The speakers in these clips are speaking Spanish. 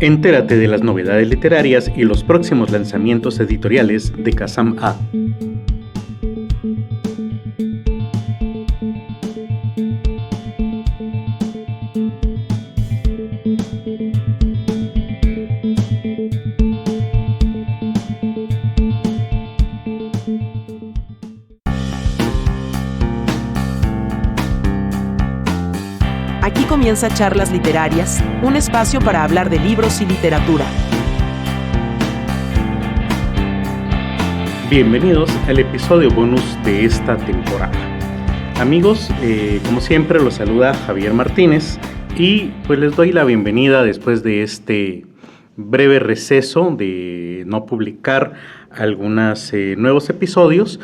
Entérate de las novedades literarias y los próximos lanzamientos editoriales de Kazam A. Aquí comienza Charlas Literarias, un espacio para hablar de libros y literatura. Bienvenidos al episodio bonus de esta temporada. Amigos, como siempre los saluda Javier Martínez y pues les doy la bienvenida después de este breve receso de no publicar algunos nuevos episodios.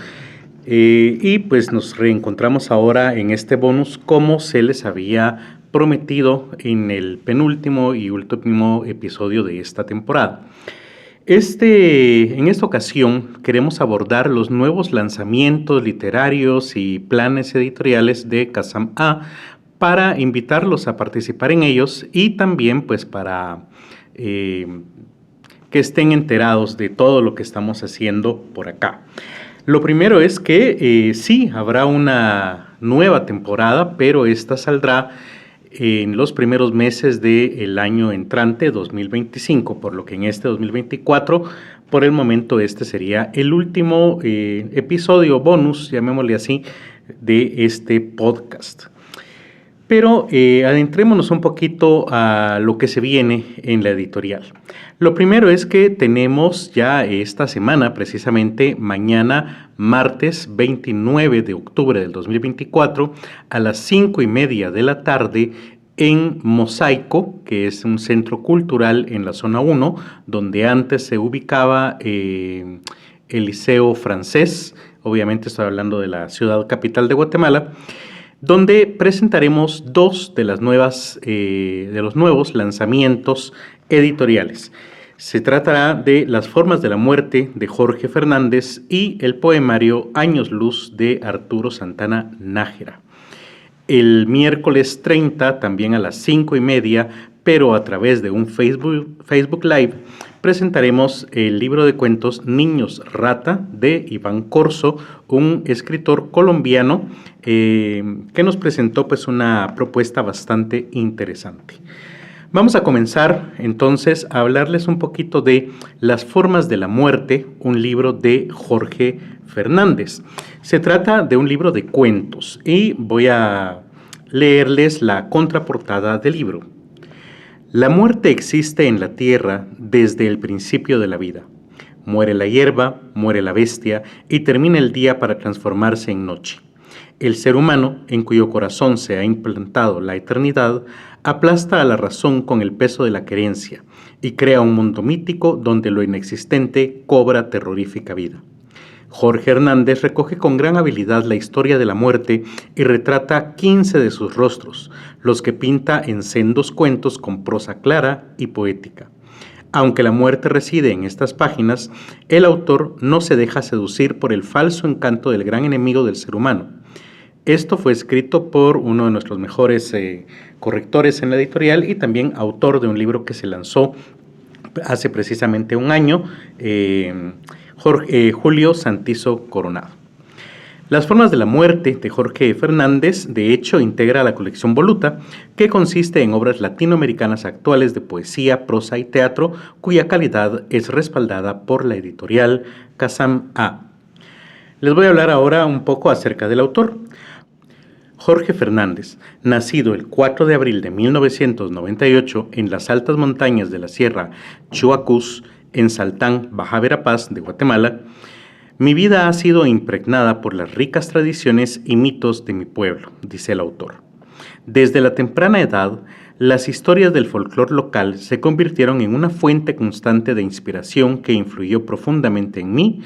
Y pues nos reencontramos ahora en este bonus como se les había prometido en el penúltimo y último episodio de esta temporada. En esta ocasión queremos abordar los nuevos lanzamientos literarios y planes editoriales de Kazam A para invitarlos a participar en ellos y también pues para que estén enterados de todo lo que estamos haciendo por acá. Lo primero es que sí, habrá una nueva temporada, pero esta saldrá en los primeros meses del año entrante, 2025, por lo que en este 2024, por el momento este sería el último episodio bonus, llamémosle así, de este podcast. Pero adentrémonos un poquito a lo que se viene en la editorial. Lo primero es que tenemos ya esta semana, precisamente mañana, martes 29 de octubre del 2024, a las 5:30 de la tarde, en Mosaico, que es un centro cultural en la zona 1, donde antes se ubicaba el Liceo Francés, obviamente estoy hablando de la ciudad capital de Guatemala, donde presentaremos dos de los nuevos lanzamientos editoriales. Se tratará de Las formas de la muerte de Jorge Fernández y el poemario Años Luz de Arturo Santana Nájera. El miércoles 30, también a las 5:30, pero a través de un Facebook Live, presentaremos el libro de cuentos Niños Rata de Iván Corzo, un escritor colombiano que nos presentó pues una propuesta bastante interesante. Vamos a comenzar entonces a hablarles un poquito de Las formas de la muerte, un libro de Jorge Fernández. Se trata de un libro de cuentos y voy a leerles la contraportada del libro. La muerte existe en la tierra desde el principio de la vida. Muere la hierba, muere la bestia y termina el día para transformarse en noche. El ser humano, en cuyo corazón se ha implantado la eternidad, aplasta a la razón con el peso de la querencia y crea un mundo mítico donde lo inexistente cobra terrorífica vida. Jorge Hernández recoge con gran habilidad la historia de la muerte y retrata 15 de sus rostros, los que pinta en sendos cuentos con prosa clara y poética. Aunque la muerte reside en estas páginas, el autor no se deja seducir por el falso encanto del gran enemigo del ser humano. Esto fue escrito por uno de nuestros mejores correctores en la editorial y también autor de un libro que se lanzó hace precisamente un año, Julio Santizo Coronado. Las formas de la muerte de Jorge Fernández, de hecho, integra la colección Voluta, que consiste en obras latinoamericanas actuales de poesía, prosa y teatro, cuya calidad es respaldada por la editorial Kazam A. Les voy a hablar ahora un poco acerca del autor. Jorge Fernández, nacido el 4 de abril de 1998 en las altas montañas de la Sierra Chuacús, en Saltán, Baja Verapaz de Guatemala, mi vida ha sido impregnada por las ricas tradiciones y mitos de mi pueblo, dice el autor. Desde la temprana edad, las historias del folclore local se convirtieron en una fuente constante de inspiración que influyó profundamente en mí,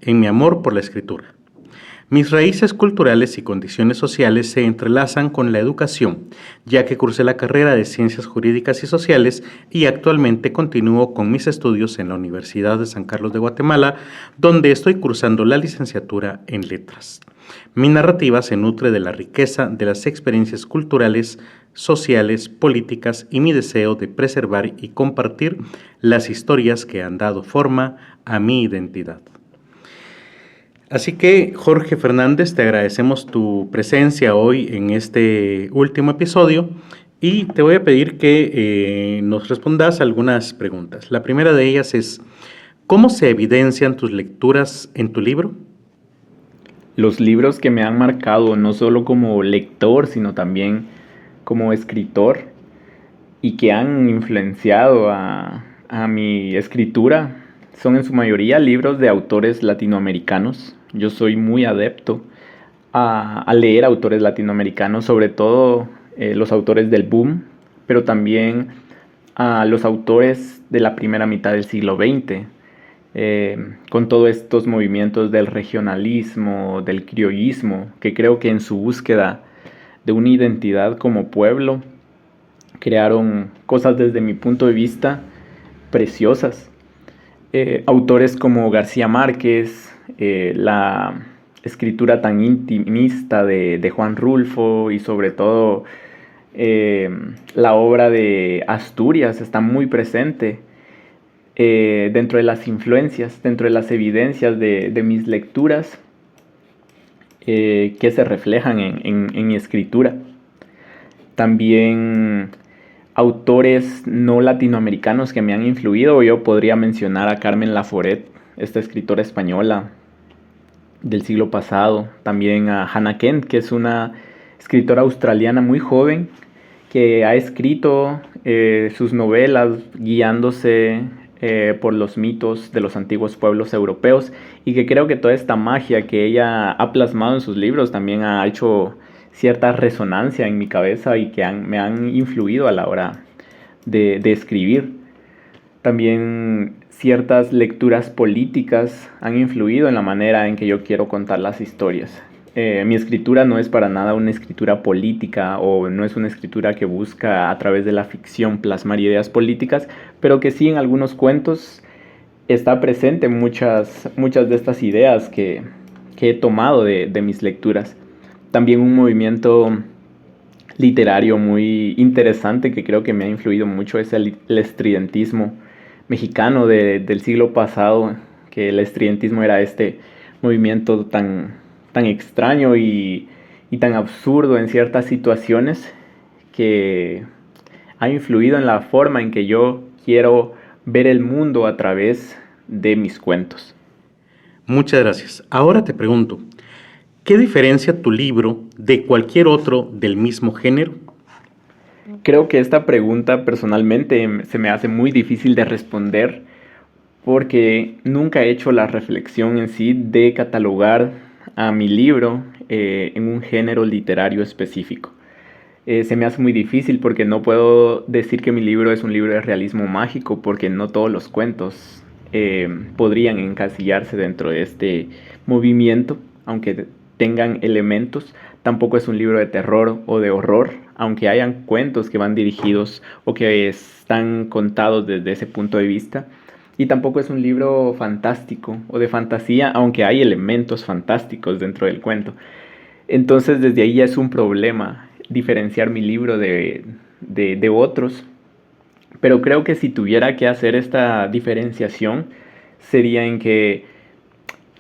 en mi amor por la escritura. Mis raíces culturales y condiciones sociales se entrelazan con la educación, ya que cursé la carrera de Ciencias Jurídicas y Sociales y actualmente continúo con mis estudios en la Universidad de San Carlos de Guatemala, donde estoy cursando la licenciatura en Letras. Mi narrativa se nutre de la riqueza de las experiencias culturales, sociales, políticas y mi deseo de preservar y compartir las historias que han dado forma a mi identidad. Así que, Jorge Fernández, te agradecemos tu presencia hoy en este último episodio y te voy a pedir que nos respondas algunas preguntas. La primera de ellas es, ¿cómo se evidencian tus lecturas en tu libro? Los libros que me han marcado no solo como lector, sino también como escritor y que han influenciado a mi escritura son en su mayoría libros de autores latinoamericanos. Yo soy muy adepto a leer autores latinoamericanos, sobre todo los autores del boom, pero también a los autores de la primera mitad del siglo XX, con todos estos movimientos del regionalismo, del criollismo, que creo que en su búsqueda de una identidad como pueblo crearon cosas desde mi punto de vista preciosas. Autores como García Márquez, la escritura tan intimista de Juan Rulfo y sobre todo la obra de Asturias está muy presente dentro de las influencias, dentro de las evidencias de mis lecturas que se reflejan en mi escritura. También autores no latinoamericanos que me han influido. Yo podría mencionar a Carmen Laforet, esta escritora española del siglo pasado. También a Hannah Kent, que es una escritora australiana muy joven que ha escrito sus novelas guiándose por los mitos de los antiguos pueblos europeos, y que creo que toda esta magia que ella ha plasmado en sus libros también ha hecho cierta resonancia en mi cabeza y que me han influido a la hora de escribir. También ciertas lecturas políticas han influido en la manera en que yo quiero contar las historias. Mi escritura no es para nada una escritura política o no es una escritura que busca a través de la ficción plasmar ideas políticas, pero que sí en algunos cuentos está presente muchas de estas ideas que he tomado de mis lecturas. También un movimiento literario muy interesante que creo que me ha influido mucho es el estridentismo mexicano del siglo pasado, que el estridentismo era este movimiento tan extraño y tan absurdo en ciertas situaciones que ha influido en la forma en que yo quiero ver el mundo a través de mis cuentos. Muchas gracias. Ahora te pregunto, ¿qué diferencia tu libro de cualquier otro del mismo género? Creo que esta pregunta personalmente se me hace muy difícil de responder porque nunca he hecho la reflexión en sí de catalogar a mi libro en un género literario específico. Se me hace muy difícil porque no puedo decir que mi libro es un libro de realismo mágico, porque no todos los cuentos podrían encasillarse dentro de este movimiento, aunque tengan elementos. Tampoco es un libro de terror o de horror, aunque hayan cuentos que van dirigidos o que están contados desde ese punto de vista. Y tampoco es un libro fantástico o de fantasía, aunque hay elementos fantásticos dentro del cuento. Entonces desde ahí ya es un problema diferenciar mi libro de otros. Pero creo que si tuviera que hacer esta diferenciación sería en que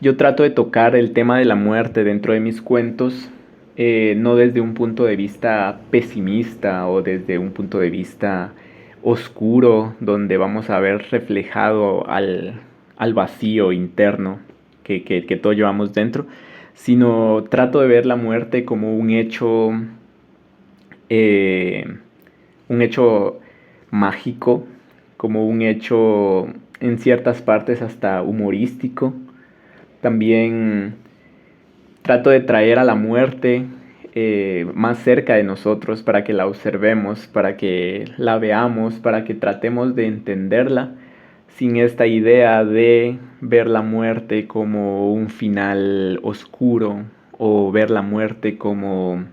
yo trato de tocar el tema de la muerte dentro de mis cuentos, no desde un punto de vista pesimista o desde un punto de vista oscuro, donde vamos a ver reflejado al vacío interno que todos llevamos dentro, sino trato de ver la muerte como un hecho mágico, como un hecho en ciertas partes hasta humorístico. También trato de traer a la muerte más cerca de nosotros para que la observemos, para que la veamos, para que tratemos de entenderla sin esta idea de ver la muerte como un final oscuro o ver la muerte como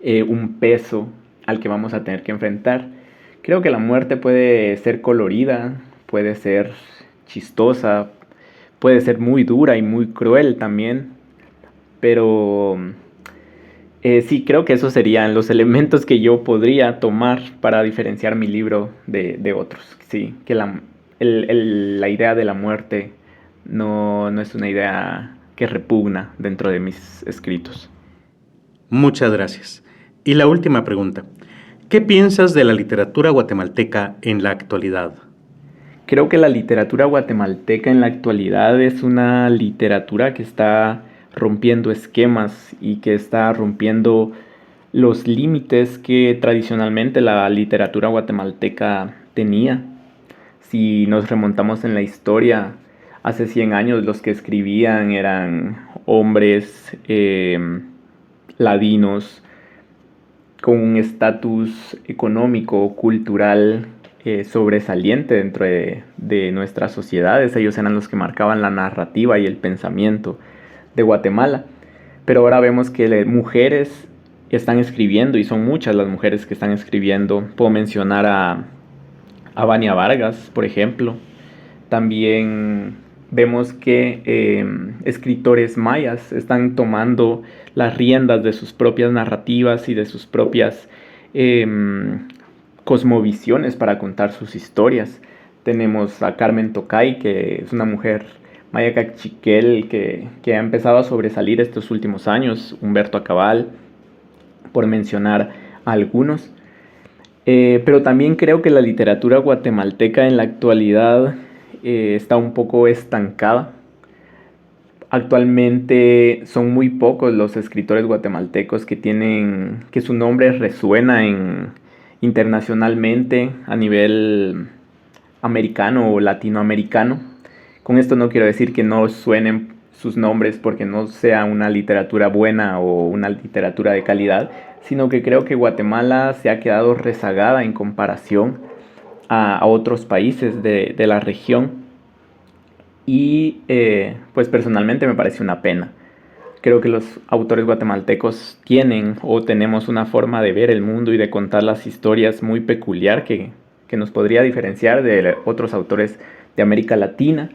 un peso al que vamos a tener que enfrentar. Creo que la muerte puede ser colorida, puede ser chistosa, puede ser muy dura y muy cruel también, pero sí, creo que esos serían los elementos que yo podría tomar para diferenciar mi libro de otros. Sí, que la idea de la muerte no es una idea que repugna dentro de mis escritos. Muchas gracias. Y la última pregunta. ¿Qué piensas de la literatura guatemalteca en la actualidad? Creo que la literatura guatemalteca en la actualidad es una literatura que está rompiendo esquemas y que está rompiendo los límites que tradicionalmente la literatura guatemalteca tenía. Si nos remontamos en la historia, hace 100 años los que escribían eran hombres ladinos con un estatus económico, cultural sobresaliente dentro de nuestras sociedades. Ellos eran los que marcaban la narrativa y el pensamiento de Guatemala. Pero ahora vemos que mujeres están escribiendo, y son muchas las mujeres que están escribiendo. Puedo mencionar a Vania Vargas, por ejemplo. También vemos que escritores mayas están tomando las riendas de sus propias narrativas y de sus propias cosmovisiones para contar sus historias. Tenemos a Carmen Tocay, que es una mujer maya cachiquel que ha empezado a sobresalir estos últimos años. Humberto Acabal, por mencionar a algunos. Pero también creo que la literatura guatemalteca en la actualidad está un poco estancada. Actualmente son muy pocos los escritores guatemaltecos que su nombre resuena internacionalmente a nivel americano o latinoamericano. Con esto no quiero decir que no suenen sus nombres porque no sea una literatura buena o una literatura de calidad, sino que creo que Guatemala se ha quedado rezagada en comparación a otros países de la región. Y pues personalmente me parece una pena. Creo que los autores guatemaltecos tenemos una forma de ver el mundo y de contar las historias muy peculiar que nos podría diferenciar de otros autores de América Latina,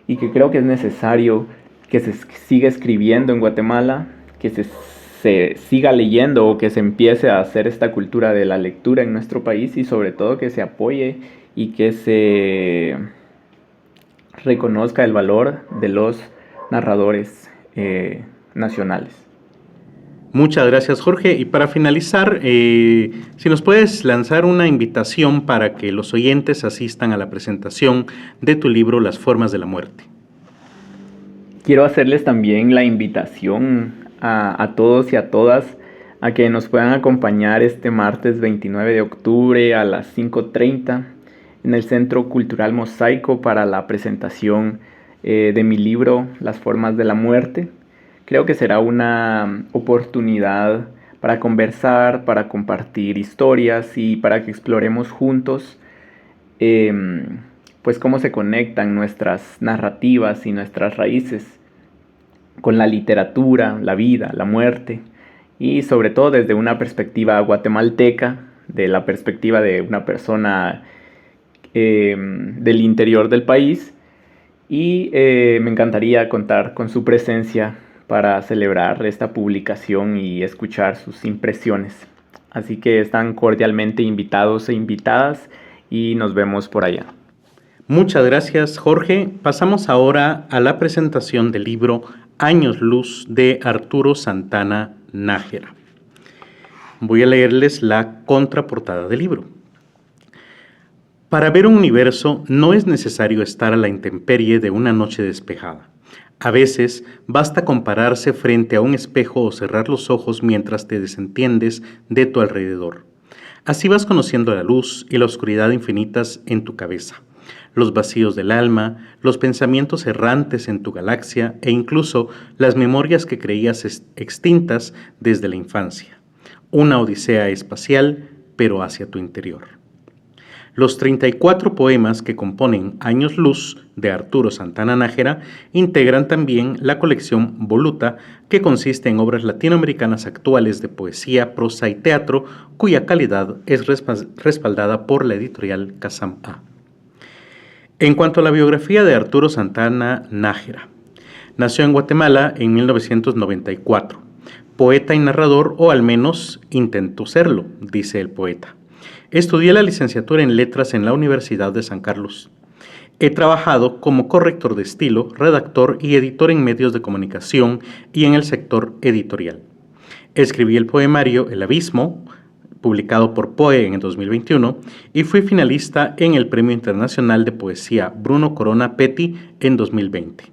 y que creo que es necesario que se siga escribiendo en Guatemala, que se siga leyendo o que se empiece a hacer esta cultura de la lectura en nuestro país, y sobre todo que se apoye y que se reconozca el valor de los narradores nacionales. Muchas gracias, Jorge. Y para finalizar, si nos puedes lanzar una invitación para que los oyentes asistan a la presentación de tu libro Las formas de la muerte. Quiero hacerles también la invitación a todos y a todas a que nos puedan acompañar este martes 29 de octubre a las 5:30 en el Centro Cultural Mosaico para la presentación de mi libro Las formas de la muerte. Creo que será una oportunidad para conversar, para compartir historias y para que exploremos juntos pues cómo se conectan nuestras narrativas y nuestras raíces con la literatura, la vida, la muerte, y sobre todo desde una perspectiva guatemalteca, de la perspectiva de una persona del interior del país. Y me encantaría contar con su presencia para celebrar esta publicación y escuchar sus impresiones. Así que están cordialmente invitados e invitadas, y nos vemos por allá. Muchas gracias, Jorge. Pasamos ahora a la presentación del libro Años Luz de Arturo Santana Nájera. Voy a leerles la contraportada del libro. Para ver un universo no es necesario estar a la intemperie de una noche despejada. A veces basta compararse frente a un espejo o cerrar los ojos mientras te desentiendes de tu alrededor. Así vas conociendo la luz y la oscuridad infinitas en tu cabeza, los vacíos del alma, los pensamientos errantes en tu galaxia e incluso las memorias que creías extintas desde la infancia. Una odisea espacial, pero hacia tu interior. Los 34 poemas que componen Años Luz de Arturo Santana Nájera integran también la colección Voluta, que consiste en obras latinoamericanas actuales de poesía, prosa y teatro, cuya calidad es respaldada por la editorial Kazam A. En cuanto a la biografía de Arturo Santana Nájera, nació en Guatemala en 1994. Poeta y narrador, o al menos intentó serlo, dice el poeta. Estudié la licenciatura en Letras en la Universidad de San Carlos. He trabajado como corrector de estilo, redactor y editor en medios de comunicación y en el sector editorial. Escribí el poemario El Abismo, publicado por Poe en el 2021, y fui finalista en el Premio Internacional de Poesía Bruno Corona Petty en 2020,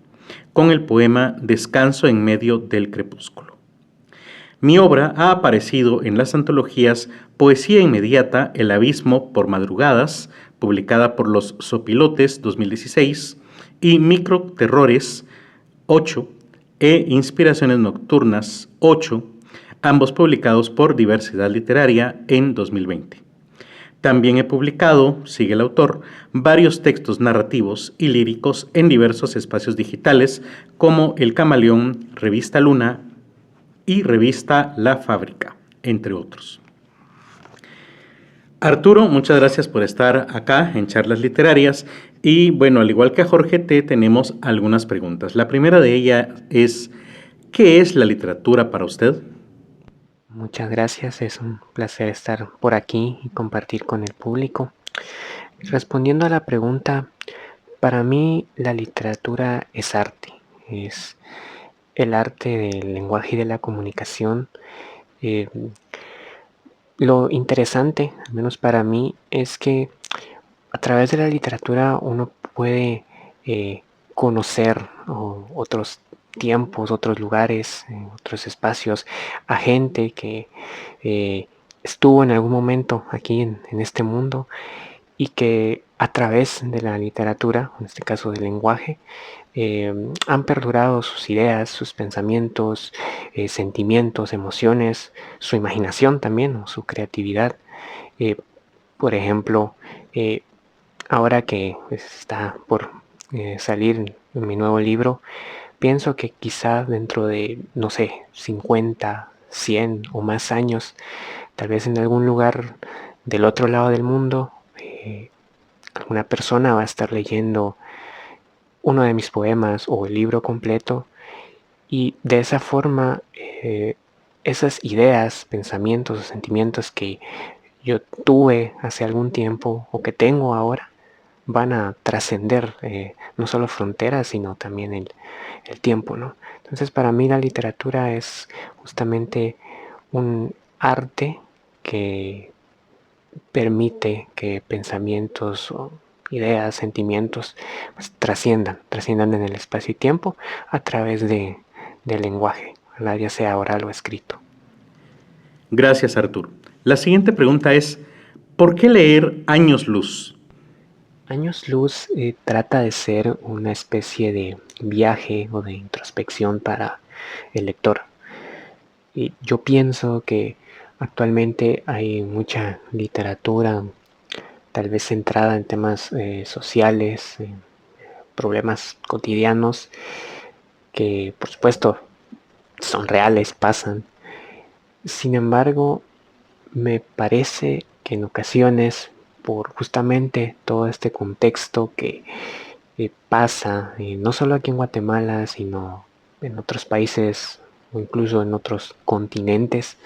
con el poema Descanso en medio del crepúsculo. Mi obra ha aparecido en las antologías Poesía Inmediata, El Abismo por Madrugadas, publicada por Los Sopilotes 2016, y Microterrores 8 e Inspiraciones Nocturnas 8, ambos publicados por Diversidad Literaria en 2020. También he publicado, sigue el autor, varios textos narrativos y líricos en diversos espacios digitales como El Camaleón, Revista Luna y Revista La Fábrica, entre otros. Arturo, muchas gracias por estar acá en Charlas Literarias y bueno, al igual que a Jorge T, tenemos algunas preguntas. La primera de ellas es, ¿qué es la literatura para usted? Muchas gracias, es un placer estar por aquí y compartir con el público. Respondiendo a la pregunta, para mí la literatura es arte, es el arte del lenguaje y de la comunicación. Lo interesante, al menos para mí, es que a través de la literatura uno puede conocer otros tiempos, otros lugares, otros espacios, a gente que estuvo en algún momento aquí en este mundo y que a través de la literatura, en este caso del lenguaje, han perdurado sus ideas, sus pensamientos, sentimientos, emociones, su imaginación también, o su creatividad. Por ejemplo, ahora que está por salir mi nuevo libro, pienso que quizá dentro de, no sé, 50, 100 o más años, tal vez en algún lugar del otro lado del mundo, alguna persona va a estar leyendo uno de mis poemas o el libro completo y de esa forma esas ideas, pensamientos o sentimientos que yo tuve hace algún tiempo o que tengo ahora van a trascender no solo fronteras, sino también el tiempo, ¿no? Entonces, para mí la literatura es justamente un arte que permite que pensamientos o ideas, sentimientos, pues, trasciendan en el espacio y tiempo a través del lenguaje, ya sea oral o escrito. Gracias, Arturo. La siguiente pregunta es, ¿por qué leer Años Luz? Años Luz trata de ser una especie de viaje o de introspección para el lector. Y yo pienso que actualmente hay mucha literatura, tal vez centrada en temas sociales, problemas cotidianos, que por supuesto son reales, pasan. Sin embargo, me parece que en ocasiones, por justamente todo este contexto que pasa, no solo aquí en Guatemala, sino en otros países o incluso en otros continentes,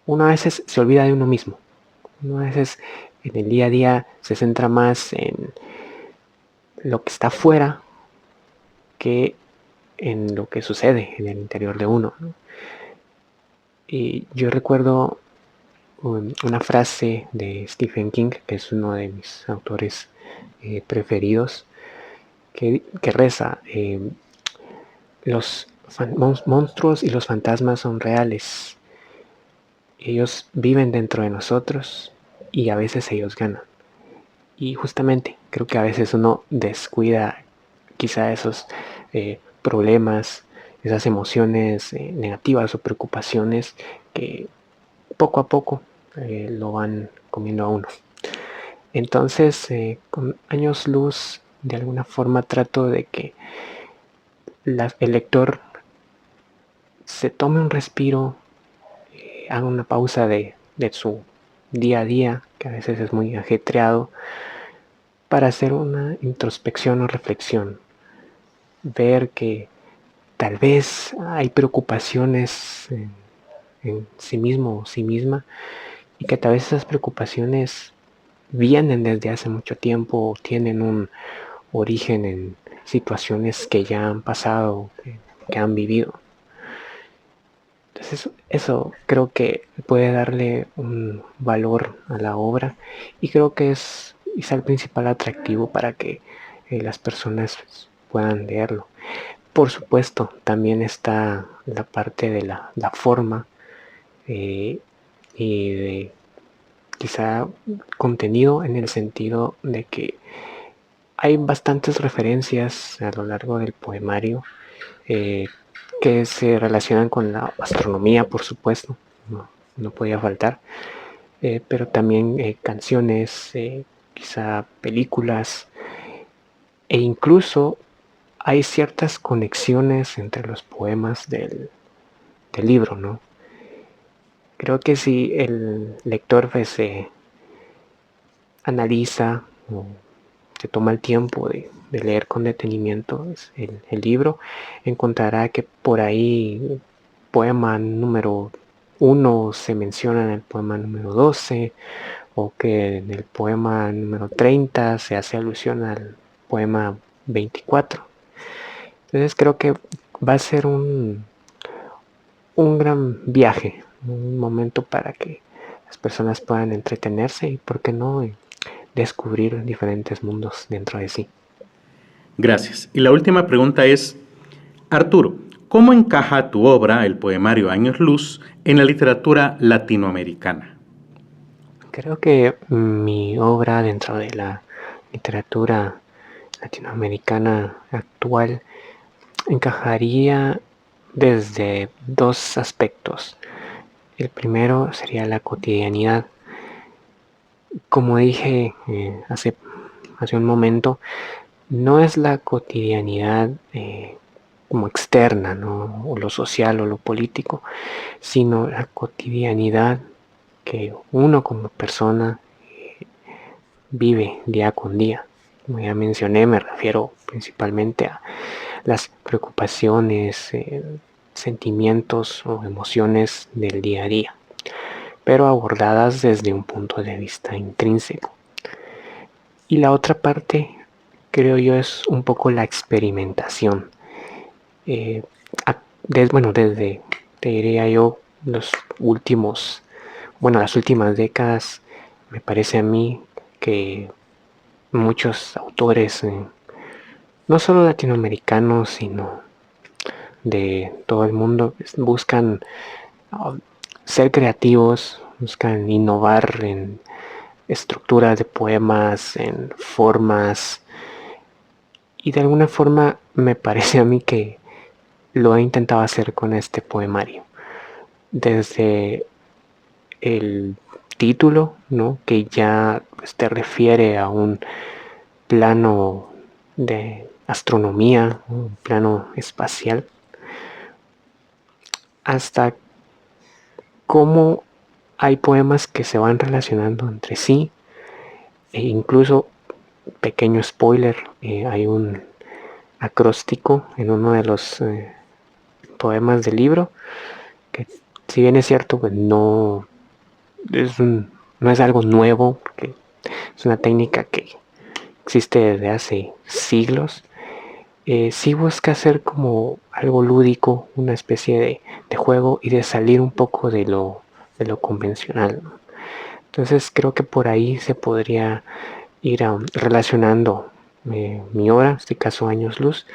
uno a veces se olvida de uno mismo. Uno a veces en el día a día se centra más en lo que está afuera que en lo que sucede en el interior de uno, ¿no? Y yo recuerdo una frase de Stephen King, que es uno de mis autores preferidos, que reza, los monstruos y los fantasmas son reales. Ellos viven dentro de nosotros y a veces ellos ganan. Y justamente creo que a veces uno descuida quizá esos problemas, esas emociones negativas o preocupaciones que poco a poco lo van comiendo a uno. Entonces, con años luz, de alguna forma trato de que el lector se tome un respiro, haga una pausa de su día a día, que a veces es muy ajetreado, para hacer una introspección o reflexión. Ver que tal vez hay preocupaciones en sí mismo o sí misma, y que tal vez esas preocupaciones vienen desde hace mucho tiempo o tienen un origen en situaciones que ya han pasado, que han vivido. Entonces eso creo que puede darle un valor a la obra, y creo que es el principal atractivo para que las personas puedan leerlo. Por supuesto, también está la parte de la forma, y de quizá contenido, en el sentido de que hay bastantes referencias a lo largo del poemario, eh, que se relacionan con la astronomía, por supuesto, no podía faltar, pero también canciones, quizá películas, e incluso hay ciertas conexiones entre los poemas del libro, ¿no? Creo que si el lector pues, se analiza o se toma el tiempo de leer con detenimiento el libro, encontrará que por ahí poema número 1 se menciona en el poema número 12, o que en el poema número 30 se hace alusión al poema 24. Entonces creo que va a ser un gran viaje, un momento para que las personas puedan entretenerse y, ¿por qué no?, descubrir diferentes mundos dentro de sí. Gracias. Y la última pregunta es, Arturo, ¿cómo encaja tu obra, el poemario Años Luz, en la literatura latinoamericana? Creo que mi obra dentro de la literatura latinoamericana actual encajaría desde dos aspectos. El primero sería la cotidianidad. Como dije hace un momento, no es la cotidianidad como externa, ¿no?, o lo social o lo político, sino la cotidianidad que uno como persona vive día con día. Como ya mencioné, me refiero principalmente a las preocupaciones, sentimientos o emociones del día a día, pero abordadas desde un punto de vista intrínseco. Y la otra parte, creo yo, es un poco la experimentación. Desde, te diría yo, las últimas décadas, me parece a mí que muchos autores, no solo latinoamericanos, sino de todo el mundo, buscan ser creativos, buscan innovar en estructuras de poemas, en formas, y de alguna forma me parece a mí que lo he intentado hacer con este poemario. Desde el título, ¿no?, que ya te refiere a un plano de astronomía, un plano espacial, hasta cómo hay poemas que se van relacionando entre sí, e incluso, pequeño spoiler, hay un acróstico en uno de los poemas del libro, que, si bien es cierto, pues no es algo nuevo, porque es una técnica que existe desde hace siglos. Sí busca hacer como algo lúdico, una especie de juego, y de salir un poco de lo convencional, ¿no? Entonces creo que por ahí se podría ir relacionando mi obra, en este caso Años Luz,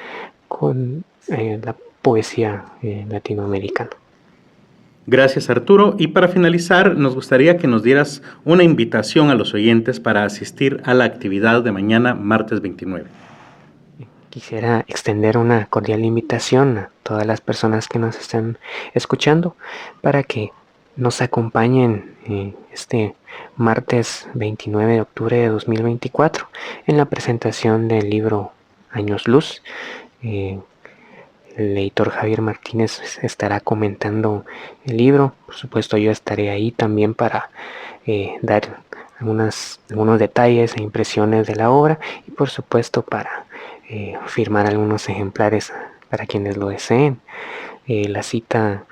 con la poesía latinoamericana. Gracias, Arturo. Y para finalizar, nos gustaría que nos dieras una invitación a los oyentes para asistir a la actividad de mañana, martes 29. Quisiera extender una cordial invitación a todas las personas que nos están escuchando para que nos acompañen este martes 29 de octubre de 2024 en la presentación del libro Años Luz. El editor Javier Martínez estará comentando el libro. Por supuesto, yo estaré ahí también para dar algunos detalles e impresiones de la obra y por supuesto para firmar algunos ejemplares para quienes lo deseen. La cita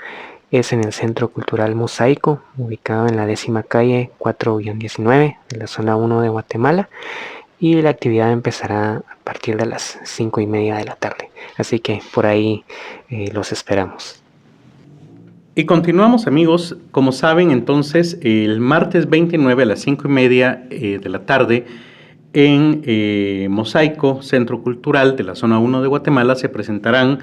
es en el Centro Cultural Mosaico, ubicado en la 10ª calle 4-19 de la zona 1 de Guatemala, y la actividad empezará a partir de las 5:30 de la tarde. Así que por ahí los esperamos. Y continuamos, amigos. Como saben, entonces, el martes 29 a las 5:30 de la tarde en Mosaico, Centro Cultural de la zona 1 de Guatemala, se presentarán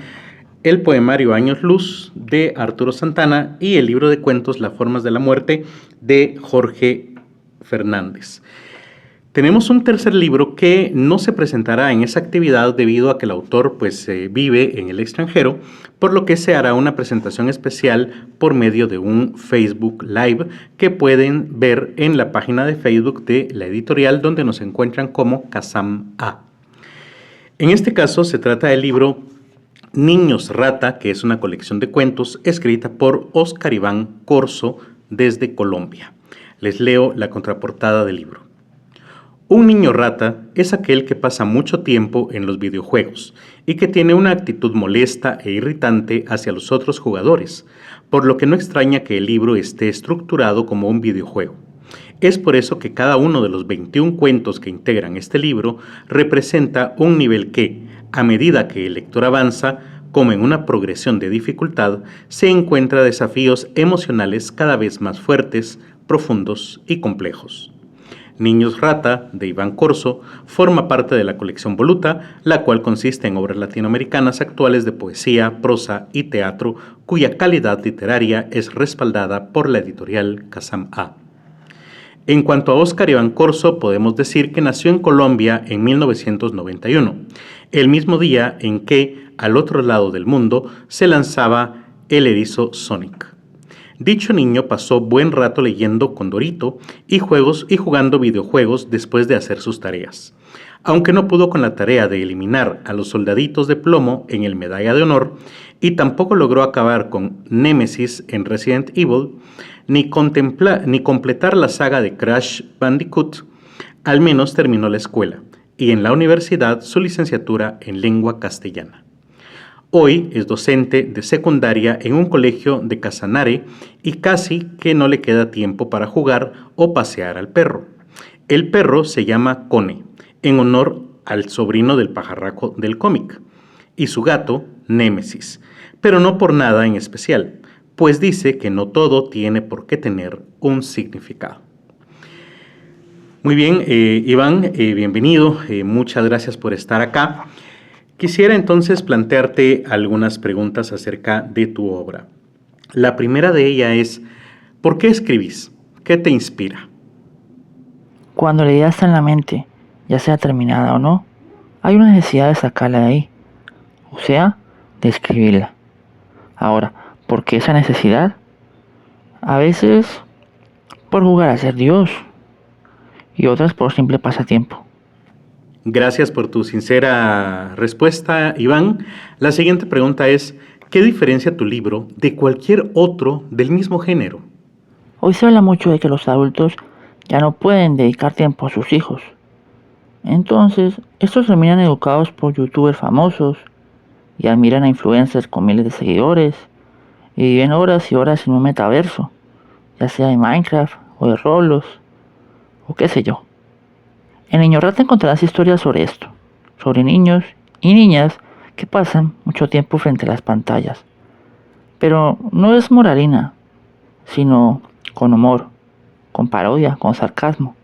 el poemario Años Luz de Arturo Santana y el libro de cuentos Las Formas de la Muerte de Jorge Fernández. Tenemos un tercer libro que no se presentará en esa actividad debido a que el autor vive en el extranjero, por lo que se hará una presentación especial por medio de un Facebook Live que pueden ver en la página de Facebook de la editorial, donde nos encuentran como Kazam A. En este caso se trata del libro Niños Rata, que es una colección de cuentos escrita por Óscar Iván Corzo desde Colombia. Les leo la contraportada del libro. Un niño rata es aquel que pasa mucho tiempo en los videojuegos y que tiene una actitud molesta e irritante hacia los otros jugadores, por lo que no extraña que el libro esté estructurado como un videojuego. Es por eso que cada uno de los 21 cuentos que integran este libro representa un nivel que, a medida que el lector avanza, como en una progresión de dificultad, se encuentra desafíos emocionales cada vez más fuertes, profundos y complejos. Niños Rata, de Iván Corzo, forma parte de la colección Voluta, la cual consiste en obras latinoamericanas actuales de poesía, prosa y teatro, cuya calidad literaria es respaldada por la editorial Kazam A. En cuanto a Óscar Iván Corzo, podemos decir que nació en Colombia en 1991, el mismo día en que, al otro lado del mundo, se lanzaba El Erizo Sonic. Dicho niño pasó buen rato leyendo Condorito y jugando videojuegos después de hacer sus tareas. Aunque no pudo con la tarea de eliminar a los soldaditos de plomo en el Medalla de Honor y tampoco logró acabar con Némesis en Resident Evil, ni completar la saga de Crash Bandicoot, al menos terminó la escuela y en la universidad su licenciatura en lengua castellana. Hoy es docente de secundaria en un colegio de Casanare y casi que no le queda tiempo para jugar o pasear al perro. El perro se llama Cone, en honor al sobrino del pajarraco del cómic, y su gato, Némesis, pero no por nada en especial, pues dice que no todo tiene por qué tener un significado. Muy bien, Iván, bienvenido, muchas gracias por estar acá. Quisiera entonces plantearte algunas preguntas acerca de tu obra. La primera de ellas es, ¿por qué escribís? ¿Qué te inspira? Cuando la idea está en la mente, ya sea terminada o no, hay una necesidad de sacarla de ahí, o sea, de escribirla. Ahora, ¿por qué esa necesidad? A veces por jugar a ser Dios y otras por simple pasatiempo. Gracias por tu sincera respuesta, Iván. La siguiente pregunta es, ¿qué diferencia tu libro de cualquier otro del mismo género? Hoy se habla mucho de que los adultos ya no pueden dedicar tiempo a sus hijos. Entonces, estos terminan educados por youtubers famosos y admiran a influencers con miles de seguidores y viven horas y horas en un metaverso, ya sea de Minecraft o de Roblox o qué sé yo. En Niño Rata encontrarás historias sobre esto, sobre niños y niñas que pasan mucho tiempo frente a las pantallas. Pero no es moralina, sino con humor, con parodia, con sarcasmo,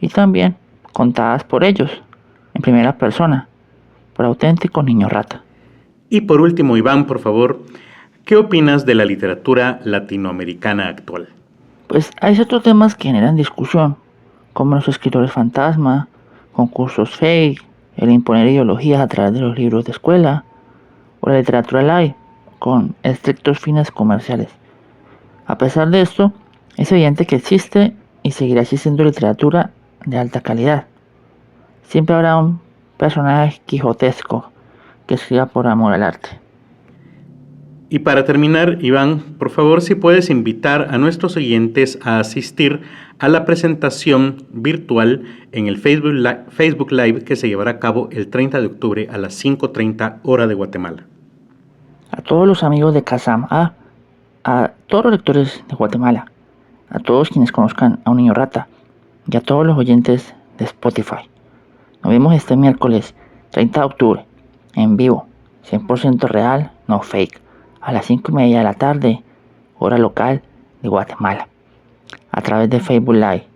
y también contadas por ellos, en primera persona, por auténticos Niño Rata. Y por último, Iván, por favor, ¿qué opinas de la literatura latinoamericana actual? Pues hay ciertos temas que generan discusión, como los escritores fantasma, concursos fake, el imponer ideologías a través de los libros de escuela, o la literatura live, con estrictos fines comerciales. A pesar de esto, es evidente que existe y seguirá existiendo literatura de alta calidad. Siempre habrá un personaje quijotesco que escriba por amor al arte. Y para terminar, Iván, por favor, si puedes invitar a nuestros oyentes a asistir a la presentación virtual en el Facebook Live que se llevará a cabo el 30 de octubre a las 5:30 hora de Guatemala. A todos los amigos de Kazam A, a todos los lectores de Guatemala, a todos quienes conozcan a un niño rata y a todos los oyentes de Spotify. Nos vemos este miércoles 30 de octubre, en vivo, 100% real, no fake, a las 5:30 de la tarde, hora local de Guatemala, a través de Facebook Live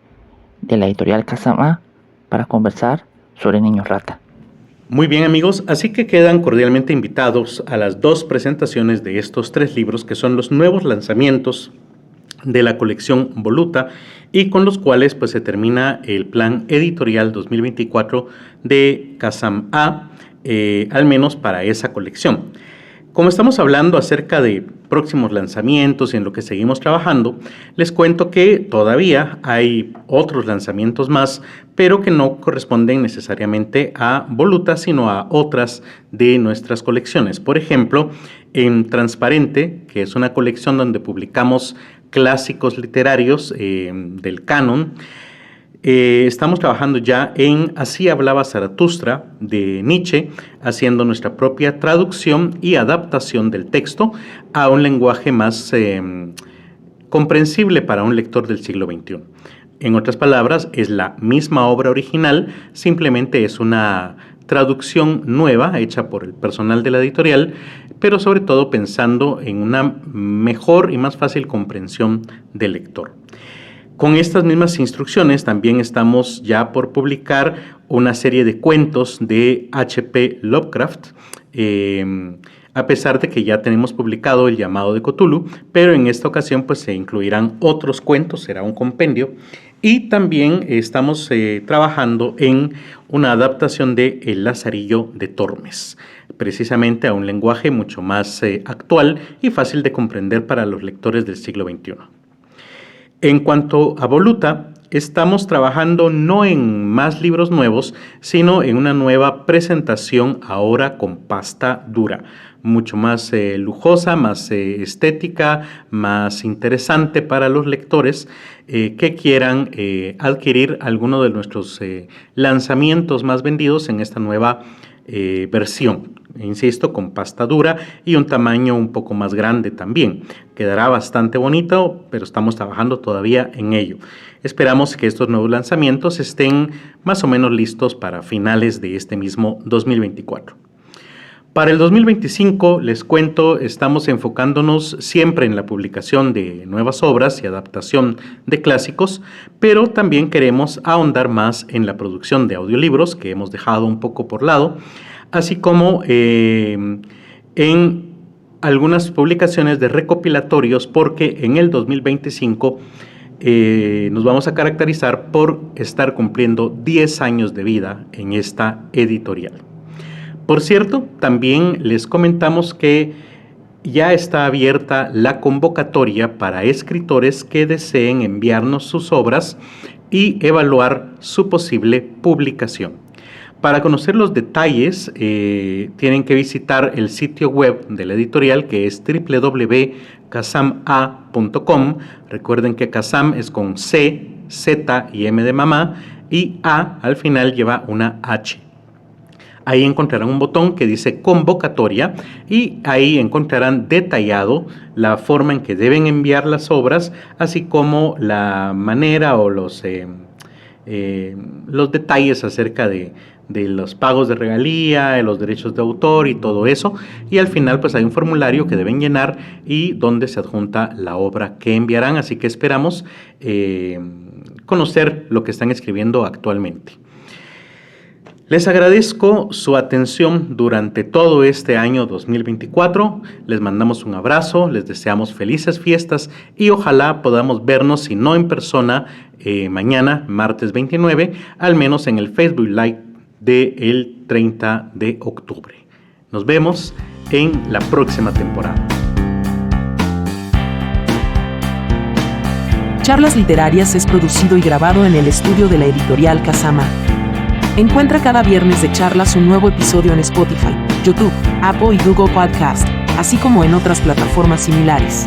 de la editorial Kazam A para conversar sobre niños rata. Muy bien, amigos, así que quedan cordialmente invitados a las 2 presentaciones de estos 3 libros que son los nuevos lanzamientos de la colección Voluta y con los cuales pues se termina el plan editorial 2024 de Kazam A, al menos para esa colección. Como estamos hablando acerca de próximos lanzamientos y en lo que seguimos trabajando, les cuento que todavía hay otros lanzamientos más, pero que no corresponden necesariamente a Voluta, sino a otras de nuestras colecciones. Por ejemplo, en Transparente, que es una colección donde publicamos clásicos literarios del canon, estamos trabajando ya en Así hablaba Zaratustra de Nietzsche, haciendo nuestra propia traducción y adaptación del texto a un lenguaje más comprensible para un lector del siglo XXI. En otras palabras, es la misma obra original, simplemente es una traducción nueva hecha por el personal de la editorial, pero sobre todo pensando en una mejor y más fácil comprensión del lector. Con estas mismas instrucciones también estamos ya por publicar una serie de cuentos de H.P. Lovecraft, a pesar de que ya tenemos publicado El llamado de Cthulhu, pero en esta ocasión pues se incluirán otros cuentos, será un compendio, y también estamos trabajando en una adaptación de El Lazarillo de Tormes, precisamente a un lenguaje mucho más actual y fácil de comprender para los lectores del siglo XXI. En cuanto a Voluta, estamos trabajando no en más libros nuevos, sino en una nueva presentación ahora con pasta dura, mucho más lujosa, más estética, más interesante para los lectores que quieran adquirir alguno de nuestros lanzamientos más vendidos en esta nueva versión. Insisto, con pasta dura y un tamaño un poco más grande también. Quedará bastante bonito, pero estamos trabajando todavía en ello. Esperamos que estos nuevos lanzamientos estén más o menos listos para finales de este mismo 2024. Para el 2025, les cuento, estamos enfocándonos siempre en la publicación de nuevas obras y adaptación de clásicos, pero también queremos ahondar más en la producción de audiolibros, que hemos dejado un poco por lado, así como en algunas publicaciones de recopilatorios, porque en el 2025 nos vamos a caracterizar por estar cumpliendo 10 años de vida en esta editorial. Por cierto, también les comentamos que ya está abierta la convocatoria para escritores que deseen enviarnos sus obras y evaluar su posible publicación. Para conocer los detalles, tienen que visitar el sitio web de la editorial, que es www.kazama.com. Recuerden que Kazam es con C, Z y M de mamá, y A al final lleva una H. Ahí encontrarán un botón que dice convocatoria y ahí encontrarán detallado la forma en que deben enviar las obras, así como la manera o los detalles acerca de los pagos de regalía, de los derechos de autor y todo eso. Y al final pues hay un formulario que deben llenar y donde se adjunta la obra que enviarán. Así que esperamos conocer lo que están escribiendo actualmente. Les agradezco su atención durante todo este año 2024. Les mandamos un abrazo, les deseamos felices fiestas y ojalá podamos vernos, si no en persona, mañana, martes 29, al menos en el Facebook Live del 30 de octubre. Nos vemos en la próxima temporada. Charlas Literarias es producido y grabado en el estudio de la editorial Kazama. Encuentra cada viernes de charlas un nuevo episodio en Spotify, YouTube, Apple y Google Podcast, así como en otras plataformas similares.